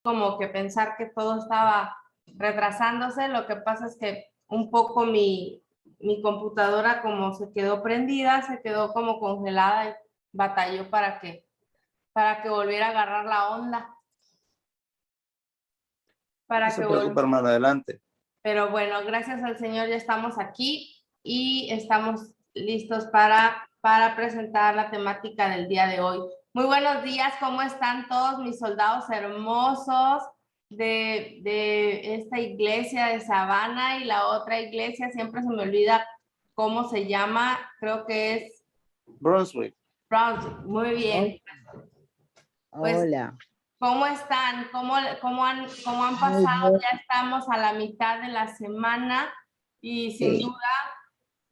como que pensar que todo estaba retrasándose. Lo que pasa es que un poco mi computadora como se quedó prendida, se quedó como congelada y batalló para que volviera a agarrar la onda. No se preocupe, hermano, adelante. Pero bueno, gracias al Señor ya estamos aquí y estamos listos para presentar la temática del día de hoy. Muy buenos días, ¿cómo están todos mis soldados hermosos de esta iglesia de Savannah y la otra iglesia? Siempre se me olvida cómo se llama, creo que es Brunswick. Brunswick. Muy bien. Pues, Hola. ¿cómo están? ¿Cómo han pasado? Ya estamos a la mitad de la semana y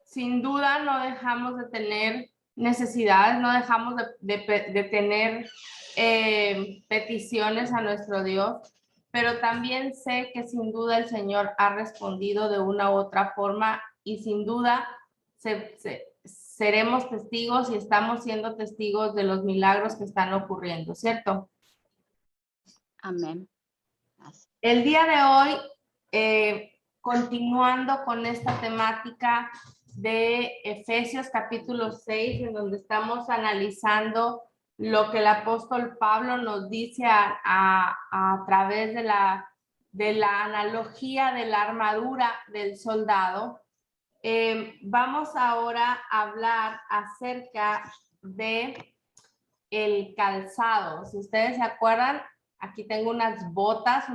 sin duda no dejamos de tener necesidades, no dejamos de tener peticiones a nuestro Dios, pero también sé que sin duda el Señor ha respondido de una u otra forma y sin duda seremos testigos y estamos siendo testigos de los milagros que están ocurriendo, ¿cierto? Amén. El día de hoy, continuando con esta temática de Efesios capítulo 6, en donde estamos analizando lo que el apóstol Pablo nos dice a través de la analogía de la armadura del soldado. Vamos ahora a hablar acerca de el calzado. Si ustedes se acuerdan, aquí tengo unas botas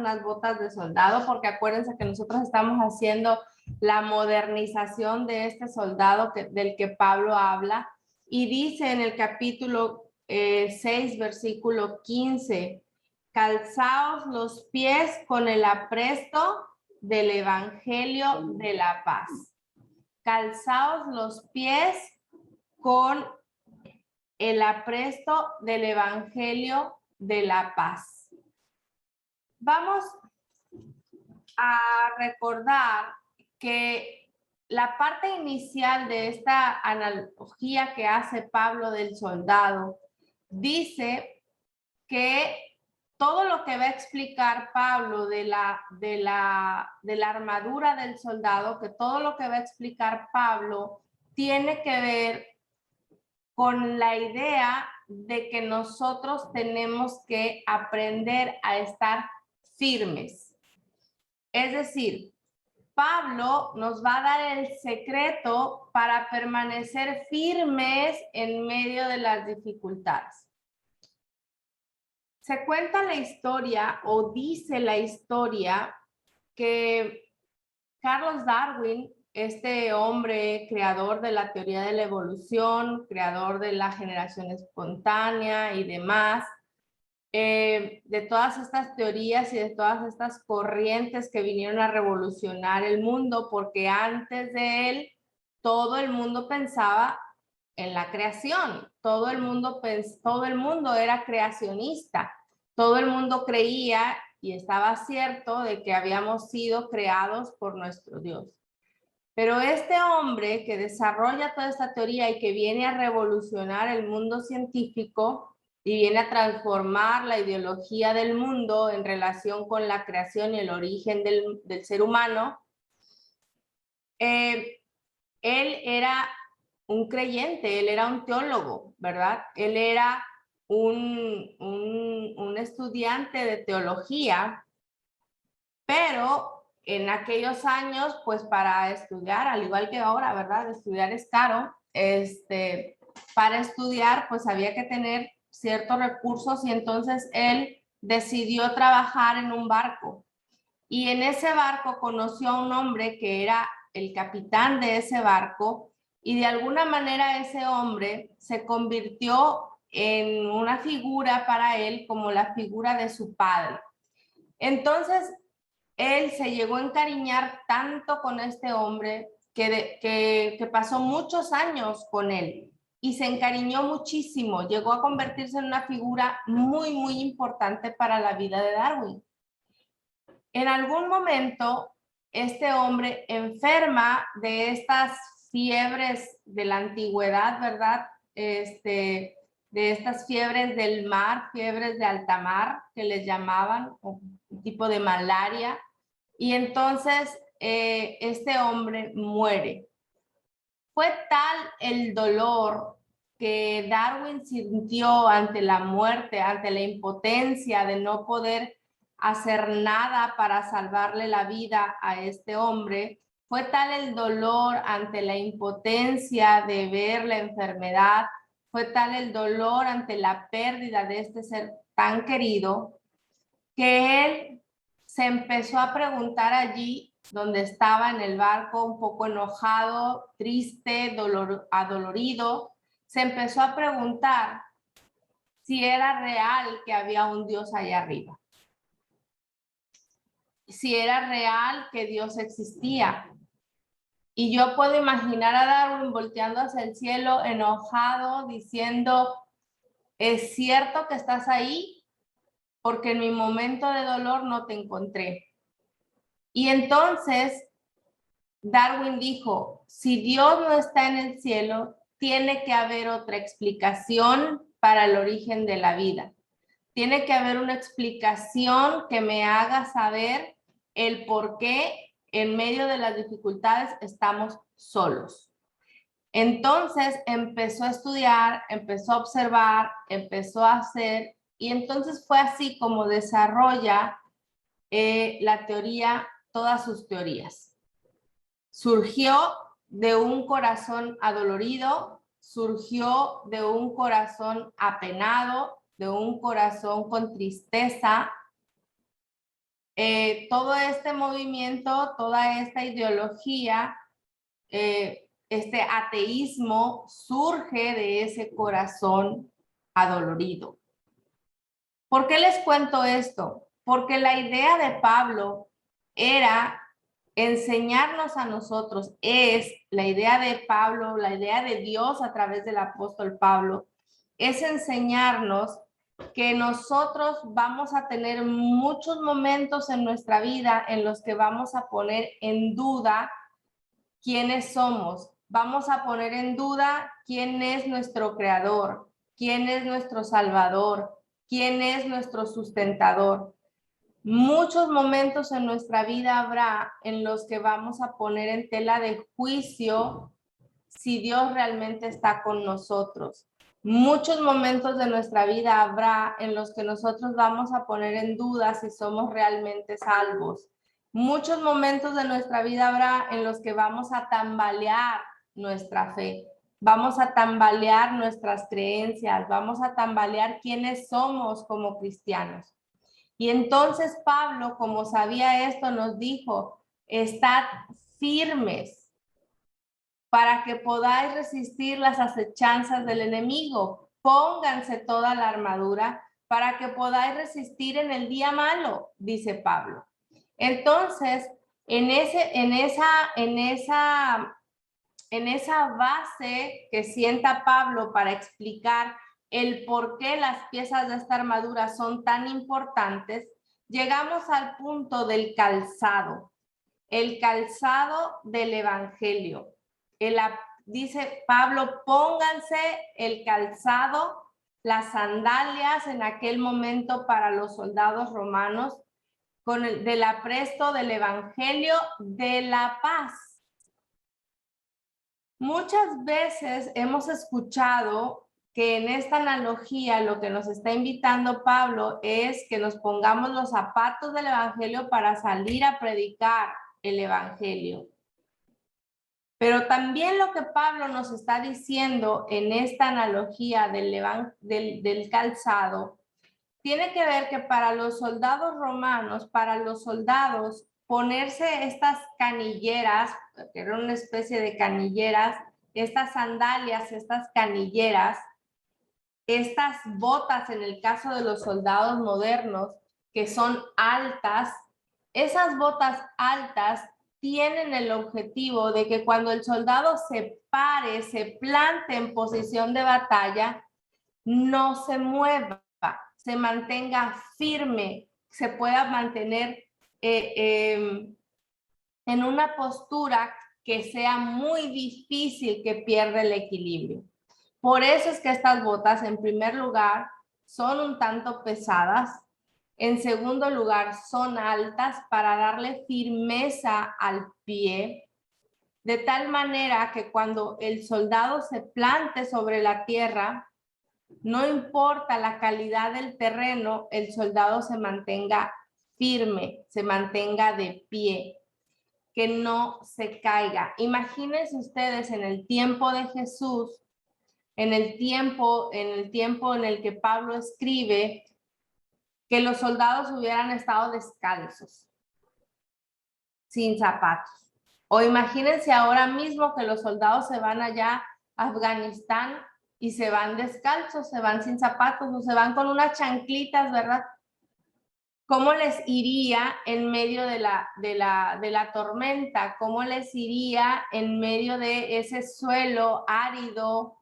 de soldado, porque acuérdense que nosotros estamos haciendo la modernización de este soldado del que Pablo habla, y dice en el capítulo 6, versículo 15, calzaos los pies con el apresto del evangelio de la paz. Calzaos los pies con el apresto del evangelio de la paz. Vamos a recordar que la parte inicial de esta analogía que hace Pablo del soldado dice que todo lo que va a explicar Pablo de la armadura del soldado, que todo lo que va a explicar Pablo tiene que ver con la idea de que nosotros tenemos que aprender a estar firmes. Es decir, Pablo nos va a dar el secreto para permanecer firmes en medio de las dificultades. Se cuenta la historia, o dice la historia, que Charles Darwin, este hombre creador de la teoría de la evolución, creador de la generación espontánea y demás, de todas estas teorías y de todas estas corrientes que vinieron a revolucionar el mundo, porque antes de él todo el mundo pensaba en la creación, todo el mundo era creacionista, todo el mundo creía y estaba cierto de que habíamos sido creados por nuestro Dios. Pero este hombre que desarrolla toda esta teoría y que viene a revolucionar el mundo científico y viene a transformar la ideología del mundo en relación con la creación y el origen del ser humano, él era un creyente, él era un teólogo, ¿verdad? Él era un estudiante de teología, pero en aquellos años, pues para estudiar, al igual que ahora, ¿verdad? Estudiar es caro. Para estudiar, pues había que tener ciertos recursos y entonces él decidió trabajar en un barco. Y en ese barco conoció a un hombre que era el capitán de ese barco y de alguna manera ese hombre se convirtió en una figura para él como la figura de su padre. Entonces, él se llegó a encariñar tanto con este hombre que pasó muchos años con él y se encariñó muchísimo. Llegó a convertirse en una figura muy, muy importante para la vida de Darwin. En algún momento, este hombre enferma de estas fiebres de la antigüedad, ¿verdad? de estas fiebres del mar, fiebres de alta mar, que les llamaban, o un tipo de malaria. Y entonces este hombre muere. Fue tal el dolor que Darwin sintió ante la muerte, ante la impotencia de no poder hacer nada para salvarle la vida a este hombre. Fue tal el dolor ante la impotencia de ver la enfermedad, fue tal el dolor ante la pérdida de este ser tan querido, que él se empezó a preguntar allí donde estaba en el barco, un poco enojado, triste, adolorido, se empezó a preguntar si era real que había un Dios allá arriba, si era real que Dios existía. Y yo puedo imaginar a Darwin volteando hacia el cielo, enojado, diciendo, ¿es cierto que estás ahí? Porque en mi momento de dolor no te encontré. Y entonces Darwin dijo, si Dios no está en el cielo, tiene que haber otra explicación para el origen de la vida. Tiene que haber una explicación que me haga saber el por qué en medio de las dificultades estamos solos. Entonces empezó a estudiar, empezó a observar, empezó a hacer, y entonces fue así como desarrolla la teoría, todas sus teorías. Surgió de un corazón adolorido, surgió de un corazón apenado, de un corazón con tristeza. Todo este movimiento, toda esta ideología, este ateísmo surge de ese corazón adolorido. ¿Por qué les cuento esto? Porque la idea de Pablo era enseñarnos a nosotros, es la idea de Pablo, la idea de Dios a través del apóstol Pablo, es enseñarnos que nosotros vamos a tener muchos momentos en nuestra vida en los que vamos a poner en duda quiénes somos, vamos a poner en duda quién es nuestro creador, quién es nuestro salvador, quién es nuestro sustentador. Muchos momentos en nuestra vida habrá en los que vamos a poner en tela de juicio si Dios realmente está con nosotros. Muchos momentos de nuestra vida habrá en los que nosotros vamos a poner en duda si somos realmente salvos. Muchos momentos de nuestra vida habrá en los que vamos a tambalear nuestra fe. Vamos a tambalear nuestras creencias, vamos a tambalear quiénes somos como cristianos. Y entonces Pablo, como sabía esto, nos dijo, estad firmes para que podáis resistir las acechanzas del enemigo. Pónganse toda la armadura para que podáis resistir en el día malo, dice Pablo. Entonces, en esa base que sienta Pablo para explicar el por qué las piezas de esta armadura son tan importantes, llegamos al punto del calzado, el calzado del evangelio. Dice Pablo, pónganse el calzado, las sandalias en aquel momento para los soldados romanos, del apresto del evangelio de la paz. Muchas veces hemos escuchado que en esta analogía lo que nos está invitando Pablo es que nos pongamos los zapatos del evangelio para salir a predicar el evangelio. Pero también lo que Pablo nos está diciendo en esta analogía del calzado tiene que ver que para los soldados romanos, para los soldados, ponerse estas canilleras, que era una especie de canilleras, estas sandalias, estas canilleras, estas botas en el caso de los soldados modernos, que son altas, esas botas altas tienen el objetivo de que cuando el soldado se pare, se plante en posición de batalla, no se mueva, se mantenga firme, se pueda mantener en una postura que sea muy difícil que pierda el equilibrio. Por eso es que estas botas, en primer lugar, son un tanto pesadas. En segundo lugar, son altas para darle firmeza al pie, de tal manera que cuando el soldado se plante sobre la tierra, no importa la calidad del terreno, el soldado se mantenga firme, se mantenga de pie, que no se caiga. Imagínense ustedes en el tiempo de Jesús, en el tiempo en el que Pablo escribe, que los soldados hubieran estado descalzos, sin zapatos. O imagínense ahora mismo que los soldados se van allá a Afganistán y se van descalzos, se van sin zapatos o se van con unas chanclitas, ¿verdad? ¿Cómo les iría en medio de la tormenta? ¿Cómo les iría en medio de ese suelo árido,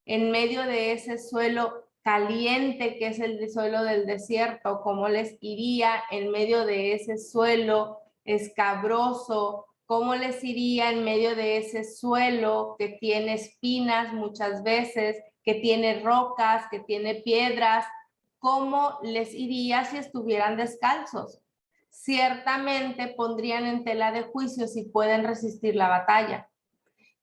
en medio de ese suelo caliente que es el suelo del desierto? ¿Cómo les iría en medio de ese suelo escabroso? ¿Cómo les iría en medio de ese suelo que tiene espinas muchas veces, que tiene rocas, que tiene piedras? ¿Cómo les iría si estuvieran descalzos? Ciertamente pondrían en tela de juicio si pueden resistir la batalla.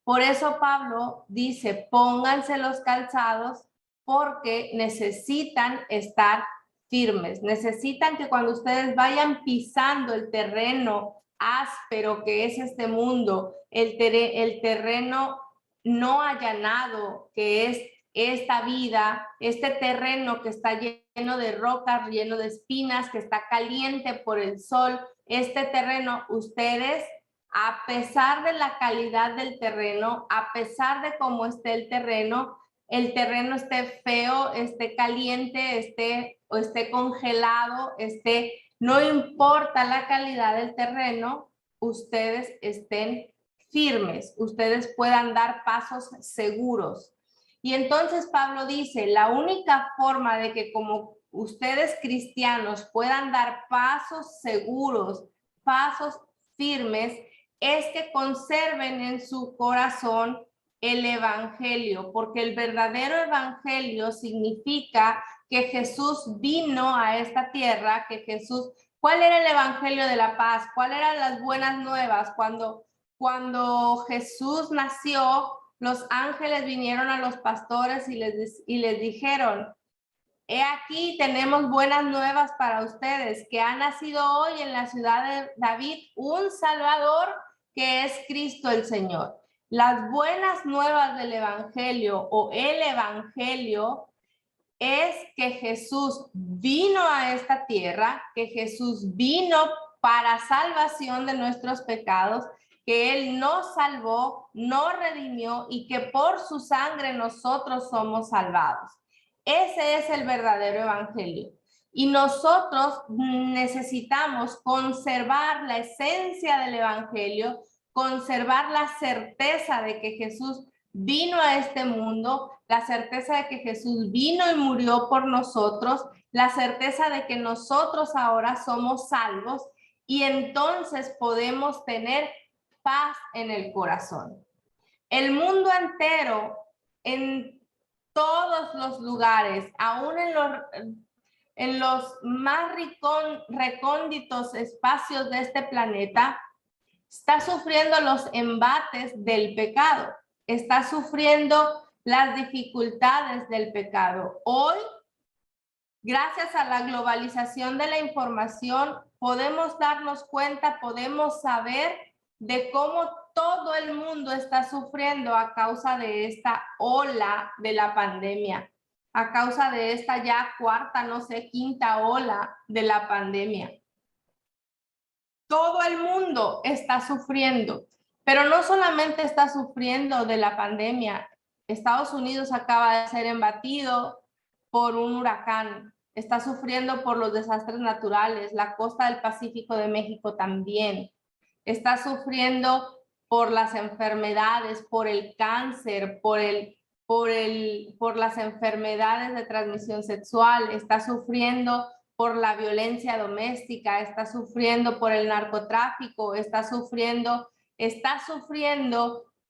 Por eso Pablo dice, pónganse los calzados porque necesitan estar firmes. Necesitan que cuando ustedes vayan pisando el terreno áspero que es este mundo, el terreno no allanado que es esta vida, este terreno que está lleno de rocas, lleno de espinas, que está caliente por el sol, este terreno, ustedes, a pesar de la calidad del terreno, a pesar de cómo esté el terreno esté feo, esté caliente, esté congelado, no importa la calidad del terreno, ustedes estén firmes, ustedes puedan dar pasos seguros. Y entonces Pablo dice, la única forma de que como ustedes cristianos puedan dar pasos seguros, pasos firmes, es que conserven en su corazón el evangelio, porque el verdadero evangelio significa que Jesús vino a esta tierra, que Jesús, ¿cuál era el evangelio de la paz? ¿Cuál eran las buenas nuevas? Cuando Jesús nació, los ángeles vinieron a los pastores y les dijeron, he aquí tenemos buenas nuevas para ustedes, que ha nacido hoy en la ciudad de David un Salvador que es Cristo el Señor. Las buenas nuevas del evangelio o el evangelio es que Jesús vino a esta tierra, que Jesús vino para salvación de nuestros pecados, que Él nos salvó, nos redimió y que por su sangre nosotros somos salvados. Ese es el verdadero evangelio. Y nosotros necesitamos conservar la esencia del evangelio, conservar la certeza de que Jesús vino a este mundo, la certeza de que Jesús vino y murió por nosotros, la certeza de que nosotros ahora somos salvos y entonces podemos tener paz en el corazón. El mundo entero, en todos los lugares, aún en los más recónditos espacios de este planeta, está sufriendo los embates del pecado, está sufriendo las dificultades del pecado. Hoy, gracias a la globalización de la información, podemos darnos cuenta, podemos saber de cómo todo el mundo está sufriendo a causa de esta ola de la pandemia, a causa de esta ya cuarta, no sé, quinta ola de la pandemia. Todo el mundo está sufriendo, pero no solamente está sufriendo de la pandemia. Estados Unidos acaba de ser embatido por un huracán, está sufriendo por los desastres naturales, la costa del Pacífico de México también, está sufriendo por las enfermedades, por el cáncer, por las enfermedades de transmisión sexual, está sufriendo por la violencia doméstica, está sufriendo por el narcotráfico, está sufriendo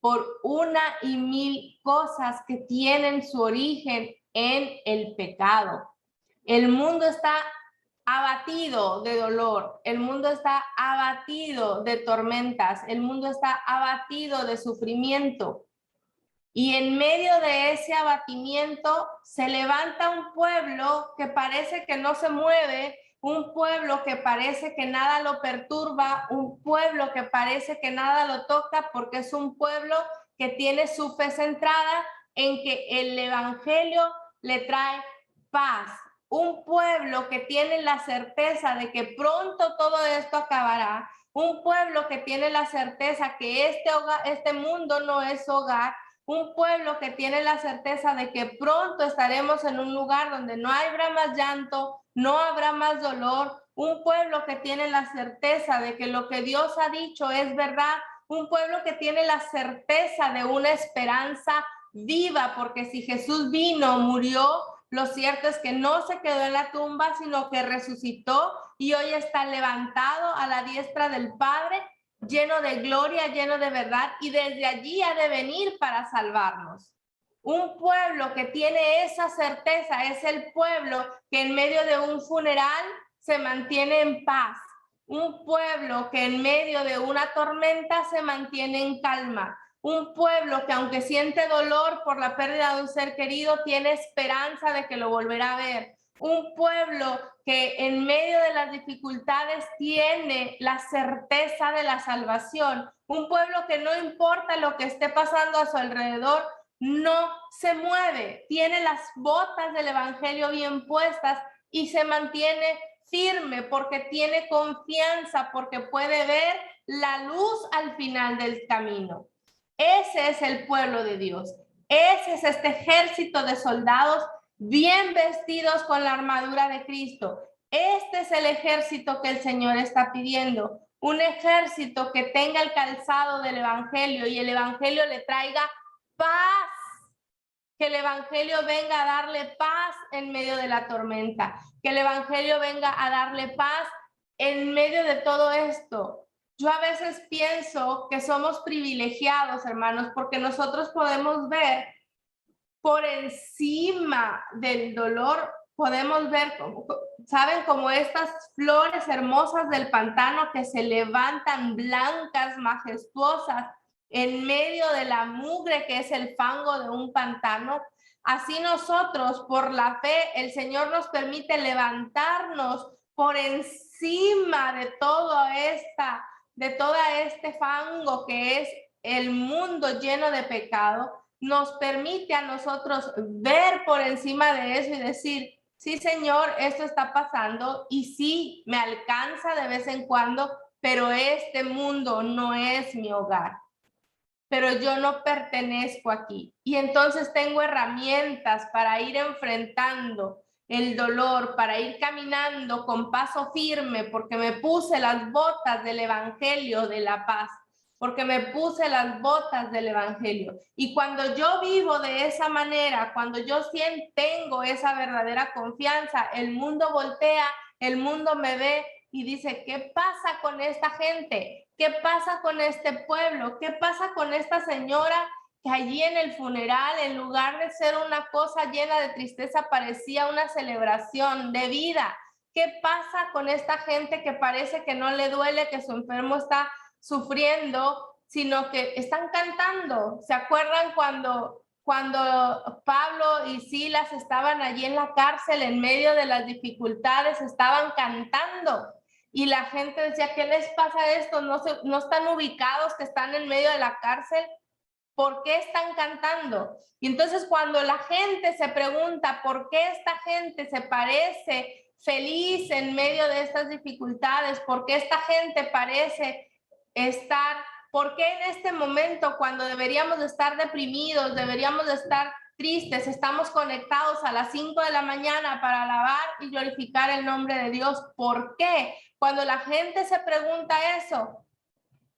por una y mil cosas que tienen su origen en el pecado. El mundo está abatido de dolor, el mundo está abatido de tormentas, el mundo está abatido de sufrimiento. Y en medio de ese abatimiento se levanta un pueblo que parece que no se mueve, un pueblo que parece que nada lo perturba, un pueblo que parece que nada lo toca, porque es un pueblo que tiene su fe centrada en que el evangelio le trae paz. Un pueblo que tiene la certeza de que pronto todo esto acabará. Un pueblo que tiene la certeza que este mundo no es hogar. Un pueblo que tiene la certeza de que pronto estaremos en un lugar donde no habrá más llanto, no habrá más dolor. Un pueblo que tiene la certeza de que lo que Dios ha dicho es verdad. Un pueblo que tiene la certeza de una esperanza viva, porque si Jesús vino, murió, lo cierto es que no se quedó en la tumba, sino que resucitó y hoy está levantado a la diestra del Padre, lleno de gloria, lleno de verdad, y desde allí ha de venir para salvarnos. Un pueblo que tiene esa certeza es el pueblo que en medio de un funeral se mantiene en paz. Un pueblo que en medio de una tormenta se mantiene en calma. Un pueblo que aunque siente dolor por la pérdida de un ser querido, tiene esperanza de que lo volverá a ver. Un pueblo que en medio de las dificultades tiene la certeza de la salvación. Un pueblo que no importa lo que esté pasando a su alrededor, no se mueve, tiene las botas del evangelio bien puestas y se mantiene firme porque tiene confianza, porque puede ver la luz al final del camino. Ese es el pueblo de Dios. Ese es este ejército de soldados bien vestidos con la armadura de Cristo. Este es el ejército que el Señor está pidiendo. Un ejército que tenga el calzado del evangelio y el evangelio le traiga paz. Que el evangelio venga a darle paz en medio de la tormenta. Que el evangelio venga a darle paz en medio de todo esto. Yo a veces pienso que somos privilegiados, hermanos, porque nosotros podemos ver por encima del dolor, podemos ver, ¿saben? Como estas flores hermosas del pantano que se levantan blancas, majestuosas, en medio de la mugre que es el fango de un pantano. Así nosotros, por la fe, el Señor nos permite levantarnos por encima de todo este fango que es el mundo lleno de pecado. Nos permite a nosotros ver por encima de eso y decir, sí, Señor, esto está pasando y sí, me alcanza de vez en cuando, pero este mundo no es mi hogar. Pero yo no pertenezco aquí. Y entonces tengo herramientas para ir enfrentando el dolor, para ir caminando con paso firme, porque me puse las botas del evangelio de la paz, porque me puse las botas del evangelio. Y cuando yo vivo de esa manera, cuando yo tengo esa verdadera confianza, el mundo voltea, el mundo me ve y dice, ¿qué pasa con esta gente? ¿Qué pasa con este pueblo? ¿Qué pasa con esta señora que allí en el funeral, en lugar de ser una cosa llena de tristeza, parecía una celebración de vida? ¿Qué pasa con esta gente que parece que no le duele, que su enfermo está sufriendo, sino que están cantando? ¿Se acuerdan cuando Pablo y Silas estaban allí en la cárcel en medio de las dificultades? Estaban cantando. Y la gente decía, ¿qué les pasa esto? ¿No están ubicados que están en medio de la cárcel? ¿Por qué están cantando? Y entonces cuando la gente se pregunta por qué esta gente se parece feliz en medio de estas dificultades, por qué esta gente parece estar, por qué en este momento cuando deberíamos de estar deprimidos, deberíamos de estar tristes, estamos conectados a las 5 de la mañana para alabar y glorificar el nombre de Dios. ¿Por qué? Cuando la gente se pregunta eso,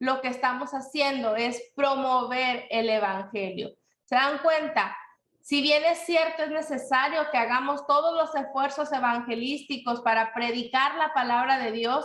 lo que estamos haciendo es promover el evangelio. ¿Se dan cuenta? Si bien es cierto, es necesario que hagamos todos los esfuerzos evangelísticos para predicar la palabra de Dios,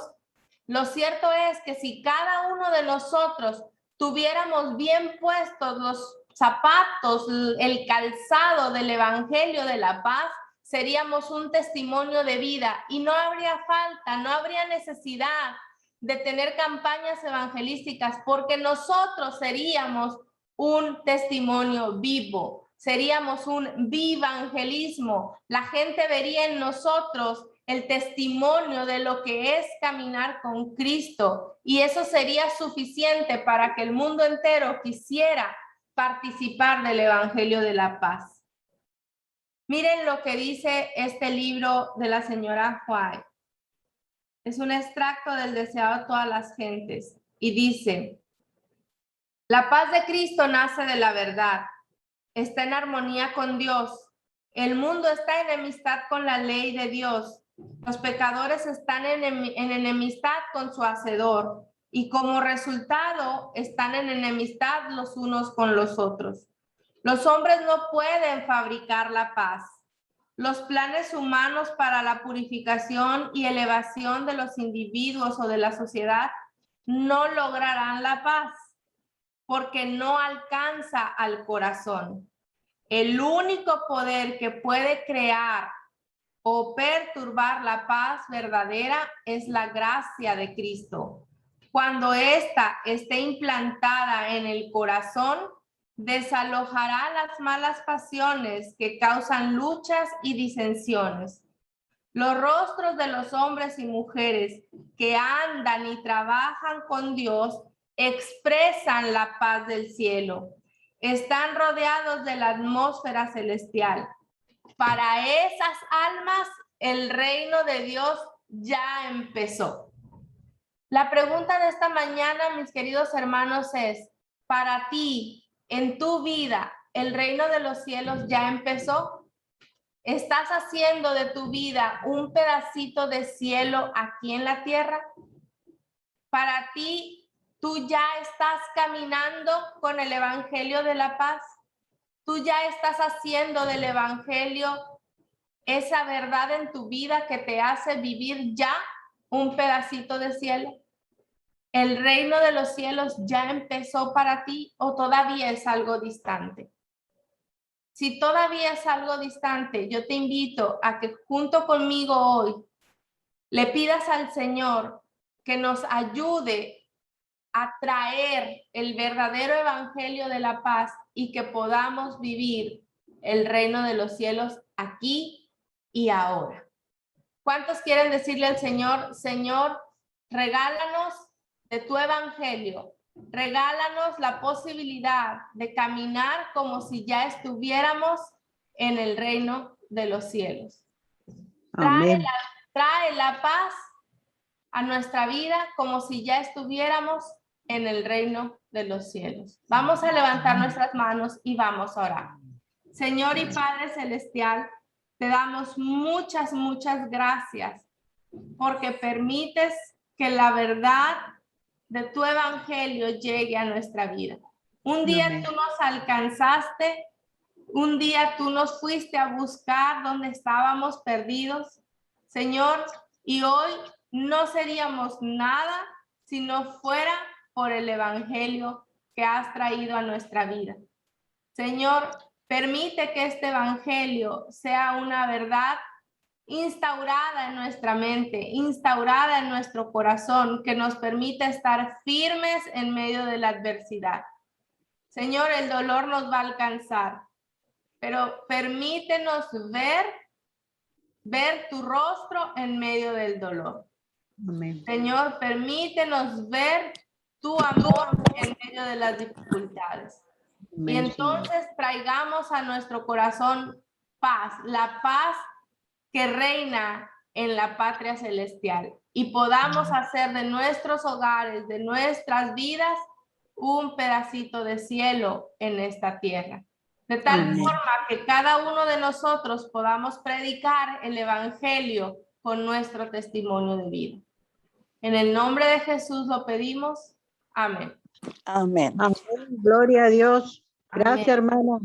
lo cierto es que si cada uno de nosotros tuviéramos bien puestos los zapatos, el calzado del Evangelio de la paz, seríamos un testimonio de vida y no habría falta, no habría necesidad de tener campañas evangelísticas, porque nosotros seríamos un testimonio vivo, seríamos un vivangelismo. La gente vería en nosotros el testimonio de lo que es caminar con Cristo, y eso sería suficiente para que el mundo entero quisiera participar del Evangelio de la paz. Miren lo que dice este libro de la señora White. Es un extracto del Deseado de todas las gentes y dice: la paz de Cristo nace de la verdad, está en armonía con Dios. El mundo está en enemistad con la ley de Dios. Los pecadores están en enemistad con su Hacedor y como resultado están en enemistad los unos con los otros. Los hombres no pueden fabricar la paz. Los planes humanos para la purificación y elevación de los individuos o de la sociedad no lograrán la paz, porque no alcanza al corazón. El único poder que puede crear o perturbar la paz verdadera es la gracia de Cristo. Cuando ésta esté implantada en el corazón, desalojará las malas pasiones que causan luchas y disensiones. Los rostros de los hombres y mujeres que andan y trabajan con Dios expresan la paz del cielo. Están rodeados de la atmósfera celestial. Para esas almas, el reino de Dios ya empezó. La pregunta de esta mañana, mis queridos hermanos, es: para ti, en tu vida, ¿el reino de los cielos ya empezó? ¿Estás haciendo de tu vida un pedacito de cielo aquí en la tierra? Para ti, ¿tú ya estás caminando con el Evangelio de la paz? ¿Tú ya estás haciendo del Evangelio esa verdad en tu vida que te hace vivir ya un pedacito de cielo? ¿El reino de los cielos ya empezó para ti o todavía es algo distante? Si todavía es algo distante, yo te invito a que junto conmigo hoy le pidas al Señor que nos ayude a traer el verdadero evangelio de la paz y que podamos vivir el reino de los cielos aquí y ahora. ¿Cuántos quieren decirle al Señor: Señor, regálanos de tu evangelio, regálanos la posibilidad de caminar como si ya estuviéramos en el reino de los cielos? Amén. Trae la paz a nuestra vida como si ya estuviéramos en el reino de los cielos. Vamos a levantar nuestras manos y vamos a orar. Señor y Padre Celestial, te damos muchas, muchas gracias porque permites que la verdad de tu evangelio llegue a nuestra vida. Un día tú nos alcanzaste, un día tú nos fuiste a buscar donde estábamos perdidos, Señor, y hoy no seríamos nada si no fuera por el evangelio que has traído a nuestra vida. Señor, permite que este evangelio sea una verdad instaurada en nuestra mente, instaurada en nuestro corazón, que nos permita estar firmes en medio de la adversidad. Señor, el dolor nos va a alcanzar, pero permítenos ver tu rostro en medio del dolor. Amén. Señor, permítenos ver tu amor en medio de las dificultades. Amén, Y entonces traigamos a nuestro corazón paz, la paz que reina en la patria celestial, y podamos hacer de nuestros hogares, de nuestras vidas, un pedacito de cielo en esta tierra. De tal forma que cada uno de nosotros podamos predicar el evangelio con nuestro testimonio de vida. En el nombre de Jesús lo pedimos. Amén. Amén. Amén. Gloria a Dios. Gracias, Amén. hermano.